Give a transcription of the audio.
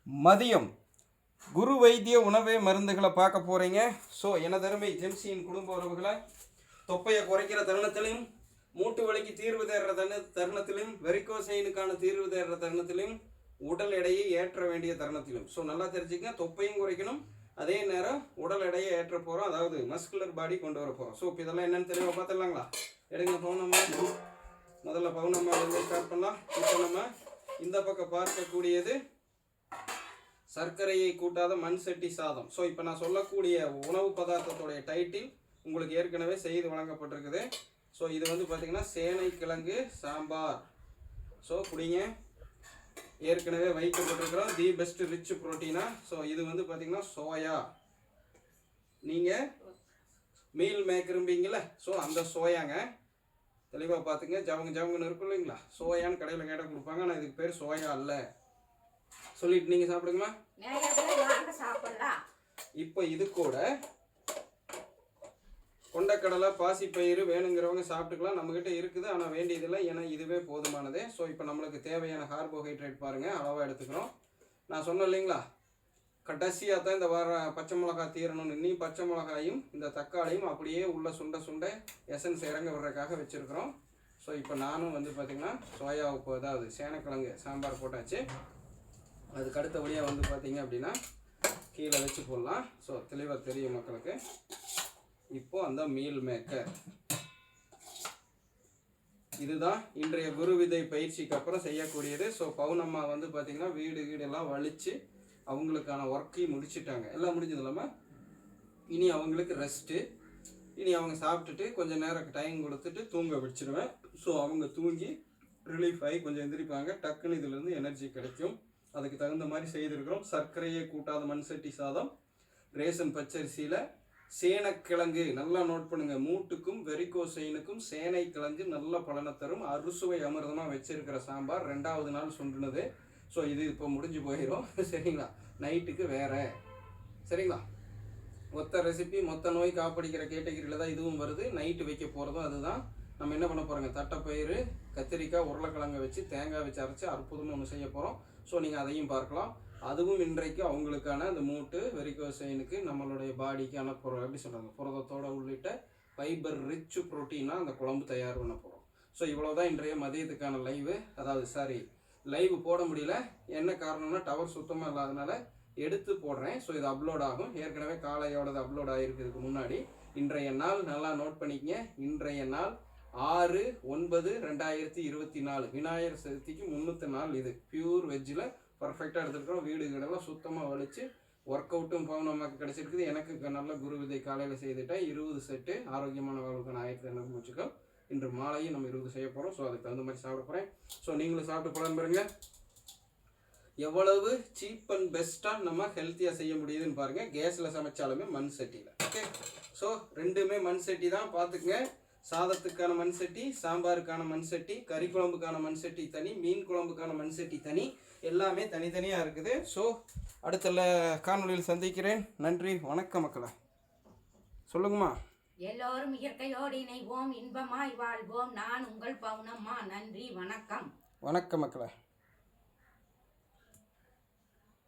மதியம் குரு வைத்திய உணவே மருந்துகளை பார்க்க போகிறீங்க. ஸோ எனதருமை ஜெம்சியின் குடும்ப உறவுகளை, தொப்பையை குறைக்கிற தருணத்திலையும், மூட்டு வலிக்கு தீர்வு தேடுற தருணத்திலையும், வெரிகோசைனுக்கான தீர்வு தேடுற தருணத்திலையும், உடல் எடையை ஏற்ற வேண்டிய தருணத்திலும். ஸோ நல்லா தெரிஞ்சுக்க, தொப்பையும் குறைக்கணும், அதே நேரம் உடல் எடையை ஏற்ற போகிறோம், அதாவது மஸ்குலர் பாடி கொண்டு வர போகிறோம். ஸோ இப்போ இதெல்லாம் என்னென்னு தெரியுமா பார்த்துடலாங்களா? எடுங்க பவுனம்மா. முதல்ல பவுனம்மாவிலேருந்து ஸ்டார்ட் பண்ணலாம். இப்போ நம்ம இந்த பக்கம் பார்க்கக்கூடியது சர்க்கரையை கூட்டாத மண் சட்டி சாதம். ஸோ இப்போ நான் சொல்லக்கூடிய உணவு பதார்த்தத்துடைய டைட்டில் உங்களுக்கு ஏற்கனவே செய்து வழங்கப்பட்டிருக்குது. ஸோ இது வந்து பார்த்திங்கன்னா சேனைக்கிழங்கு சாம்பார். ஸோ குடிங்க, ஏற்கனவே வைக்கப்பட்டிருக்கிறோம், தி பெஸ்ட் ரிச் ப்ரோட்டீனா. ஸோ இது வந்து பார்த்திங்கன்னா சோயா, நீங்கள் மீல் மேக்கரும்பீங்கள, ஸோ அந்த சோயாங்க, தெளிவாக பார்த்துங்க. ஜவங்குன்னு இருக்கும் இல்லைங்களா, சோயான்னு கடையில் கேட்டால் கொடுப்பாங்க, ஆனால் இதுக்கு பேர் சோயா அல்ல. சொல்லிட்டு நீங்கள் சாப்பிடுங்களா? இப்போ இது கூட கொண்டக்கடலை, பாசிப்பயிறு வேணுங்கிறவங்க சாப்பிட்டுக்கலாம், நம்மக்கிட்ட இருக்குது, ஆனால் வேண்டியதில்லை, ஏன்னா இதுவே போதுமானது. ஸோ இப்போ நம்மளுக்கு தேவையான கார்போஹைட்ரேட் பாருங்கள், அளவாக எடுத்துக்கிறோம். நான் சொன்னேன் இல்லைங்களா, கடைசியாக தான் இந்த வார பச்சை மிளகாய் தீரணும்னு. இன்னும் பச்சை மிளகாயும் இந்த தக்காளியும் அப்படியே உள்ள சுண்ட எசன்ஸ் இறங்க விடுறதுக்காக வச்சுருக்கிறோம். ஸோ இப்போ நானும் வந்து பார்த்திங்கன்னா சோயா உப்பு, அதாவது சேனக்கிழங்கு சாம்பார் போட்டாச்சு. அதுக்கு அடுத்தபடியாக வந்து பார்த்திங்க அப்படின்னா கீழே வச்சு போடலாம். ஸோ தெளிவாக தெரியும் மக்களுக்கு. இப்போ அந்த மீல் மேக்கர் இதுதான் இன்றைய குரு விதை பயிற்சிக்கு அப்புறம் செய்யக்கூடியது. ஸோ பவுனம்மா வந்து பார்த்திங்கன்னா வீடெல்லாம் வலித்து அவங்களுக்கான ஒர்க்கையும் முடிச்சுட்டாங்க, எல்லாம் முடிஞ்சது இல்லாமல் இனி அவங்களுக்கு ரெஸ்ட்டு. இனி அவங்க சாப்பிட்டுட்டு கொஞ்சம் நேரம் டைம் கொடுத்துட்டு தூங்க வச்சிடுவேன். ஸோ அவங்க தூங்கி ரிலீஃப் ஆகி கொஞ்சம் எந்திரிப்பாங்க, டக்குன்னு இதுலேருந்து எனர்ஜி கிடைக்கும். அதுக்கு தகுந்த மாதிரி செய்திருக்கிறோம். சர்க்கரையை கூட்டாத மண் சட்டி சாதம், ரேசன் பச்சரிசியில் சேனைக்கிழங்கு, நல்லா நோட் பண்ணுங்கள், மூட்டுக்கும் வெரிகோசைனுக்கும் சேனைக்கிழங்கு நல்ல பலனை தரும், அறுசுவை அமிர்தமாக வச்சிருக்கிற சாம்பார். 2வது நாள் சுண்டுனது. ஸோ இது இப்போ முடிஞ்சு போயிடும், சரிங்களா? நைட்டுக்கு வேறு, சரிங்களா? மொத்த ரெசிபி மொத்த நோய் காப்படிக்கிற கேட்டகிரியில் தான் இதுவும் வருது. நைட்டு வைக்க போகிறதும் அதுதான். நம்ம என்ன பண்ண போகிறோங்க, தட்டைப்பயிறு, கத்திரிக்காய், உருளைக்கிழங்கை வச்சு தேங்காய் வச்சு அரைச்சி அற்புதமாக ஒன்று செய்ய போகிறோம். ஸோ நீங்கள் அதையும் பார்க்கலாம். அதுவும் இன்றைக்கு அவங்களுக்கான அந்த மூட்டு வெரிகோசைனுக்கு நம்மளுடைய பாடிக்கான எப்படி சொல்கிறாங்க, புரதத்தோடு உள்ளிட்ட ஃபைபர் ரிச் ப்ரோட்டீனாக அந்த குழம்பு தயார் பண்ண போகிறோம். ஸோ இவ்வளோதான் இன்றைய மதியத்துக்கான லைவு. அதாவது லைவ் போட முடியல, என்ன காரணம்னா டவர் சுத்தமாக இல்லாதனால எடுத்து போடுறேன். ஸோ இது அப்லோட் ஆகும். ஏற்கனவே காலையோடது அப்லோட் ஆகிருக்கிறதுக்கு முன்னாடி. இன்றைய நாள் நல்லா நோட் பண்ணிக்கங்க. இன்றைய நாள் 6/9/2024, விநாயகர் சதுர்த்திக்கு 3 நாள். இது பியூர் வெஜ்ஜில் பர்ஃபெக்டாக எடுத்துருக்கோம். வீடுகளெல்லாம் சுத்தமாக வலிச்சு ஒர்க் அவுட்டும் பவுனம்மாக்கு கிடச்சிருக்குது. எனக்கு நல்ல குரு விதை காலையில் செய்துட்டேன். 20 செட்டு ஆரோக்கியமான வாழ்வுக்கான 1200 மூச்சுக்கள். இன்று மாலையும் நம்ம 20 செய்ய போகிறோம். ஸோ அதுக்கு தகுந்த மாதிரி சாப்பிட போகிறேன். ஸோ நீங்களும் சாப்பிட்டு பலன் பாருங்க, எவ்வளவு சீப் அண்ட் பெஸ்ட்டாக நம்ம ஹெல்த்தியாக செய்ய முடியுதுன்னு பாருங்கள். கேஸில் சமைச்சாலுமே மண் சட்டியில். ஓகே, ஸோ ரெண்டுமே மண் சட்டி தான், பார்த்துக்குங்க. சாதத்துக்கான மண் சட்டி, சாம்பாருக்கான மண் சட்டி, கறி குழம்புக்கான மண் சட்டி தனி, மீன் குழம்புக்கான மண் சட்டி தனி, எல்லாமே தனித்தனியாக இருக்குது. ஸோ அடுத்த காணொலியில் சந்திக்கிறேன். நன்றி, வணக்கம் மக்களை. சொல்லுங்கம்மா. எல்லோரும் இயற்கையோடு இணைவோம், இன்பமாய் வாழ்வோம். நான் உங்கள் பவுனம்மா. நன்றி, வணக்கம். வணக்கம் மக்களை.